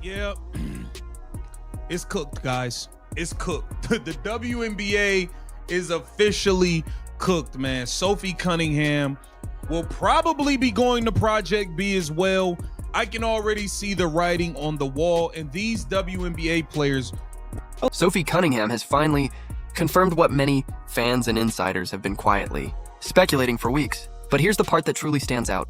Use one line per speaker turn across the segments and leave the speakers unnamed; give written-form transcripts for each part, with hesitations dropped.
Yeah, it's cooked, guys. It's cooked. The WNBA is officially cooked, man. Sophie Cunningham will probably be going to Project B as well. I can already see the writing on the wall, and these WNBA players.
Sophie Cunningham has finally confirmed what many fans and insiders have been quietly speculating for weeks. But here's the part that truly stands out.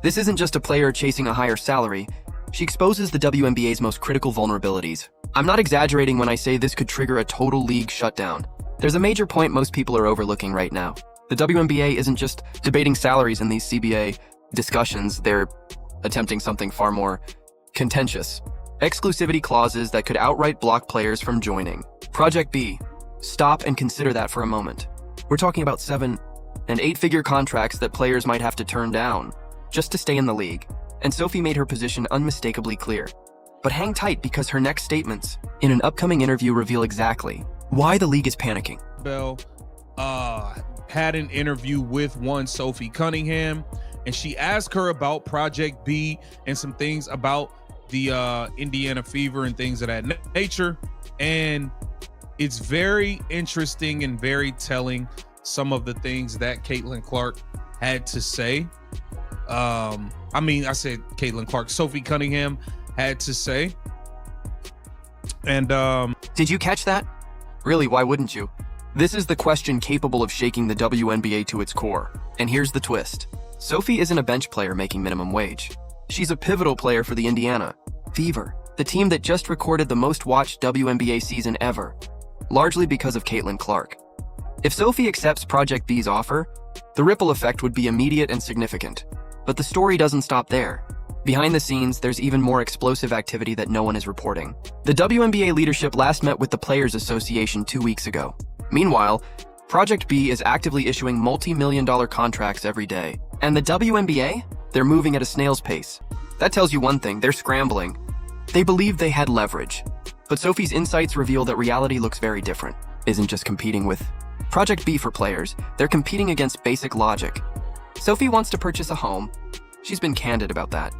This isn't just a player chasing a higher salary. She exposes the WNBA's most critical vulnerabilities. I'm not exaggerating when I say this could trigger a total league shutdown. There's a major point most people are overlooking right now. The WNBA isn't just debating salaries in these CBA discussions, they're attempting something far more contentious. Exclusivity clauses that could outright block players from joining. Project B. Stop and consider that for a moment. We're talking about 7- and 8-figure contracts that players might have to turn down just to stay in the league. And Sophie made her position unmistakably clear. But hang tight, because her next statements in an upcoming interview reveal exactly why the league is panicking.
Bell had an interview with one Sophie Cunningham, and she asked her about Project B and some things about the Indiana Fever and things of that nature. And it's very interesting and very telling, some of the things that Caitlyn Clark had to say. I said Caitlyn Clark, Sophie Cunningham had to say. And
did you catch that? Really, why wouldn't you? This is the question capable of shaking the WNBA to its core. And here's the twist. Sophie isn't a bench player making minimum wage. She's a pivotal player for the Indiana Fever, the team that just recorded the most watched WNBA season ever, largely because of Caitlyn Clark. If Sophie accepts Project B's offer, the ripple effect would be immediate and significant. But the story doesn't stop there. Behind the scenes, there's even more explosive activity that no one is reporting. The WNBA leadership last met with the Players Association 2 weeks ago. Meanwhile, Project B is actively issuing multi-million-dollar contracts every day. And the WNBA? They're moving at a snail's pace. That tells you one thing, they're scrambling. They believe they had leverage. But Sophie's insights reveal that reality looks very different. Isn't just competing with Project B for players, they're competing against basic logic. Sophie wants to purchase a home. She's been candid about that.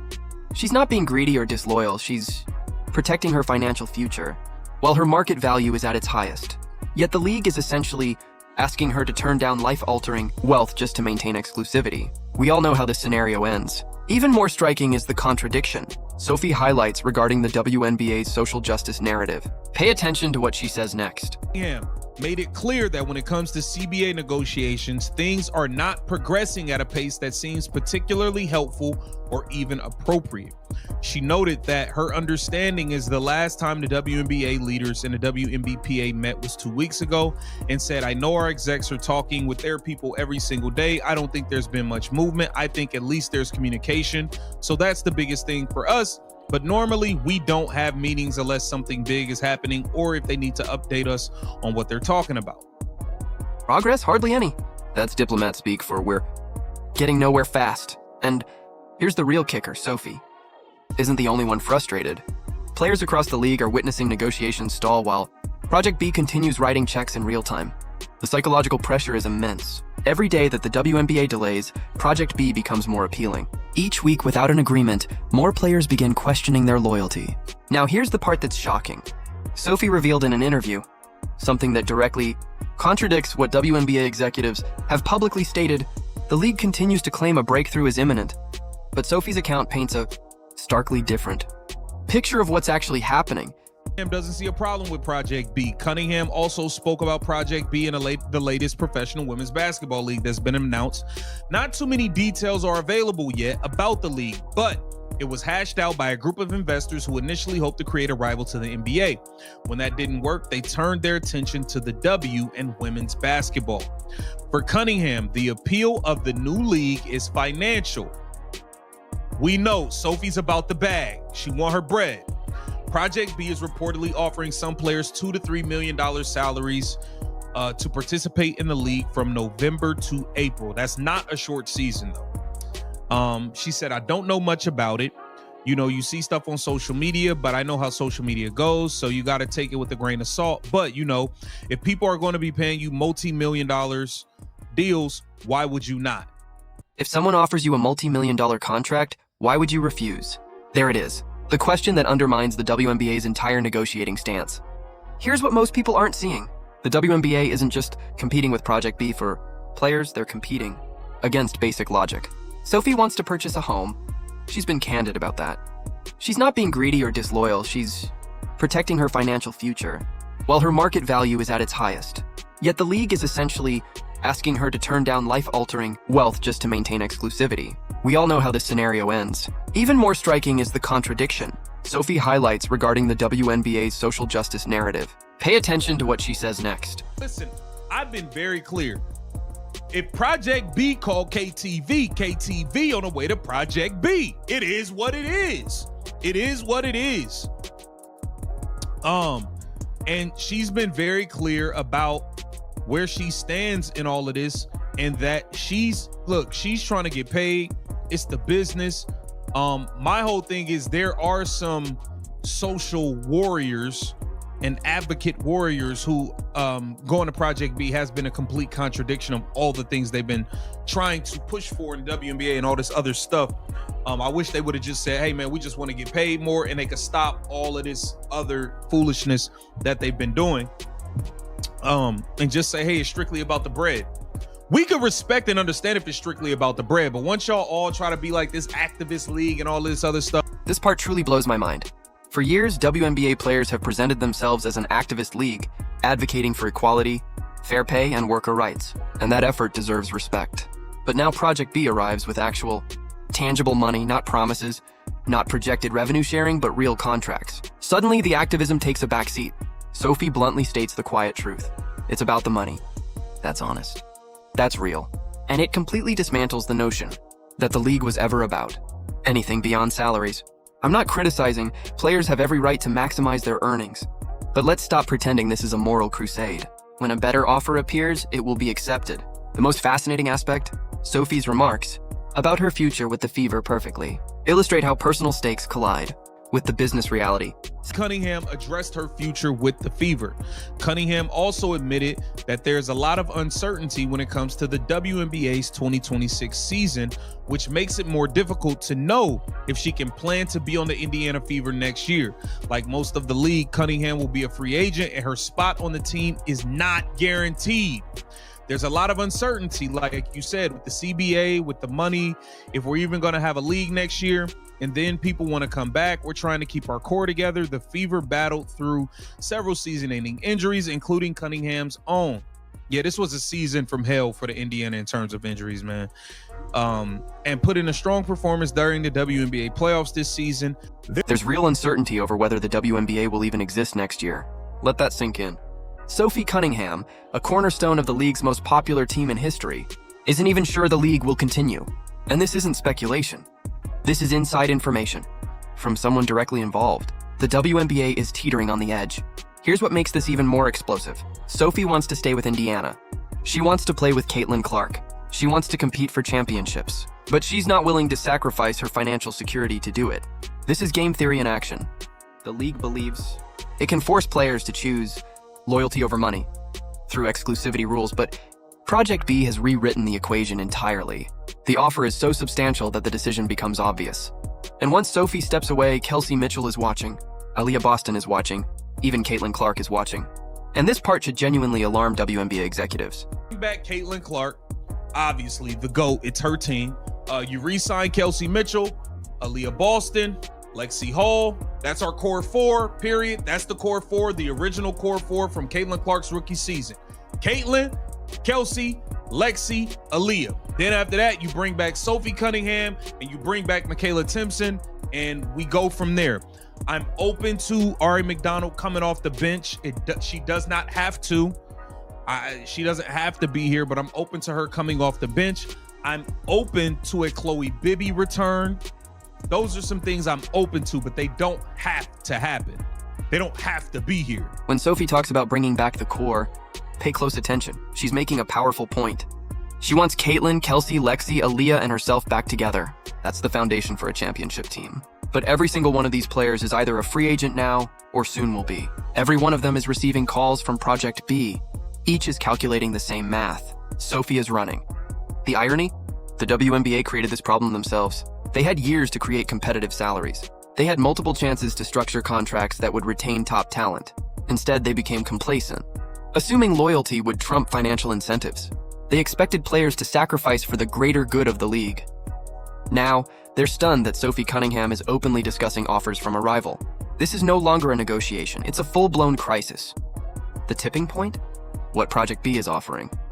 She's not being greedy or disloyal, she's protecting her financial future, while her market value is at its highest. Yet the league is essentially asking her to turn down life-altering wealth just to maintain exclusivity. We all know how this scenario ends. Even more striking is the contradiction Sophie highlights regarding the WNBA's social justice narrative. Pay attention to what she says next.
Yeah, made it clear that when it comes to CBA negotiations, things are not progressing at a pace that seems particularly helpful or even appropriate. She noted that her understanding is the last time the WNBA leaders and the WNBPA met was 2 weeks ago, and said, I know our execs are talking with their people every single day. I don't think there's been much movement. I think at least there's communication. So that's the biggest thing for us. But normally we don't have meetings unless something big is happening or if they need to update us on what they're talking about.
Progress? Hardly any. That's diplomat speak for we're getting nowhere fast. And here's the real kicker, Sophie isn't the only one frustrated. Players across the league are witnessing negotiations stall while Project B continues writing checks in real time. The psychological pressure is immense. Every day that the WNBA delays, Project B becomes more appealing. Each week without an agreement, more players begin questioning their loyalty. Now here's the part that's shocking. Sophie revealed in an interview something that directly contradicts what WNBA executives have publicly stated. The league continues to claim a breakthrough is imminent, but Sophie's account paints a starkly different picture of what's actually happening.
Doesn't see a problem with Project B. Cunningham also spoke about Project B in the latest professional women's basketball league that's been announced. Not too many details are available yet about the league, but it was hashed out by a group of investors who initially hoped to create a rival to the NBA. When that didn't work, they turned their attention to the W and women's basketball. For Cunningham, the appeal of the new league is financial. We know Sophie's about the bag. She want her bread. Project B is reportedly offering some players $2 to $3 million salaries to participate in the league from November to April. That's not a short season, though. She said, I don't know much about it. You know, you see stuff on social media, but I know how social media goes, so you got to take it with a grain of salt. But, you know, if people are going to be paying you multi-million dollars deals, why would you not?
If someone offers you a multi-million-dollar contract, why would you refuse? There it is. The question that undermines the WNBA's entire negotiating stance. Here's what most people aren't seeing. The WNBA isn't just competing with Project B for players, they're competing against basic logic. Sophie wants to purchase a home. She's been candid about that. She's not being greedy or disloyal, she's protecting her financial future, while her market value is at its highest. Yet the league is essentially asking her to turn down life-altering wealth just to maintain exclusivity. We all know how this scenario ends. Even more striking is the contradiction Sophie highlights regarding the WNBA's social justice narrative. Pay attention to what she says next.
Listen, I've been very clear. If Project B called KTV on the way to Project B. It is what it is. It is what it is. And she's been very clear about where she stands in all of this, and that she's trying to get paid. It's the business. My whole thing is there are some social warriors and advocate warriors who going to Project B has been a complete contradiction of all the things they've been trying to push for in WNBA and all this other stuff. I wish they would have just said, hey man, we just want to get paid more, and they could stop all of this other foolishness that they've been doing. And just say, hey, it's strictly about the bread. We could respect and understand if it's strictly about the bread, but once y'all all try to be like this activist league and all this other stuff.
This part truly blows my mind. For years, WNBA players have presented themselves as an activist league, advocating for equality, fair pay, and worker rights, and that effort deserves respect. But now Project B arrives with actual, tangible money, not promises, not projected revenue sharing, but real contracts. Suddenly, the activism takes a backseat. Sophie bluntly states the quiet truth. It's about the money. That's honest. That's real. And it completely dismantles the notion that the league was ever about anything beyond salaries. I'm not criticizing. Players have every right to maximize their earnings. But let's stop pretending this is a moral crusade. When a better offer appears, it will be accepted. The most fascinating aspect, Sophie's remarks about her future with the Fever perfectly illustrate how personal stakes collide with the business reality.
Cunningham addressed her future with the Fever. Cunningham also admitted that there's a lot of uncertainty when it comes to the WNBA's 2026 season, which makes it more difficult to know if she can plan to be on the Indiana Fever next year. Like most of the league, Cunningham will be a free agent and her spot on the team is not guaranteed. There's a lot of uncertainty, like you said, with the CBA, with the money, if we're even going to have a league next year, and then people want to come back. We're trying to keep our core together. The Fever battled through several season-ending injuries, including Cunningham's own. Yeah, this was a season from hell for the Indiana in terms of injuries, man. And put in a strong performance during the WNBA playoffs this season.
There's real uncertainty over whether the WNBA will even exist next year. Let that sink in. Sophie Cunningham, a cornerstone of the league's most popular team in history, isn't even sure the league will continue. And this isn't speculation. This is inside information from someone directly involved. The WNBA is teetering on the edge. Here's what makes this even more explosive. Sophie wants to stay with Indiana. She wants to play with Caitlyn Clark. She wants to compete for championships. But she's not willing to sacrifice her financial security to do it. This is game theory in action. The league believes it can force players to choose loyalty over money through exclusivity rules, but Project B has rewritten the equation entirely. The offer is so substantial that the decision becomes obvious. And once Sophie steps away, Kelsey Mitchell is watching, Aaliyah Boston is watching, even Caitlyn Clark is watching. And this part should genuinely alarm WNBA executives.
Back Caitlyn Clark, obviously the GOAT, it's her team. You re-sign Kelsey Mitchell, Aaliyah Boston, Lexi Hall. That's our core four, period. That's the core four, the original core four from Caitlyn Clark's rookie season. Caitlyn, Kelsey, Lexi, Aaliyah. Then after that, you bring back Sophie Cunningham and you bring back Michaela Timpson, and we go from there. I'm open to Ari McDonald coming off the bench. She does not have to. She doesn't have to be here, but I'm open to her coming off the bench. I'm open to a Chloe Bibby return. Those are some things I'm open to, but they don't have to happen. They don't have to be here.
When Sophie talks about bringing back the core, pay close attention. She's making a powerful point. She wants Caitlyn, Kelsey, Lexi, Aaliyah, and herself back together. That's the foundation for a championship team. But every single one of these players is either a free agent now or soon will be. Every one of them is receiving calls from Project B. Each is calculating the same math. Sophie is running. The irony? The WNBA created this problem themselves. They had years to create competitive salaries. They had multiple chances to structure contracts that would retain top talent. Instead, they became complacent, assuming loyalty would trump financial incentives. They expected players to sacrifice for the greater good of the league. Now, they're stunned that Sophie Cunningham is openly discussing offers from a rival. This is no longer a negotiation, it's a full-blown crisis. The tipping point? What Project B is offering.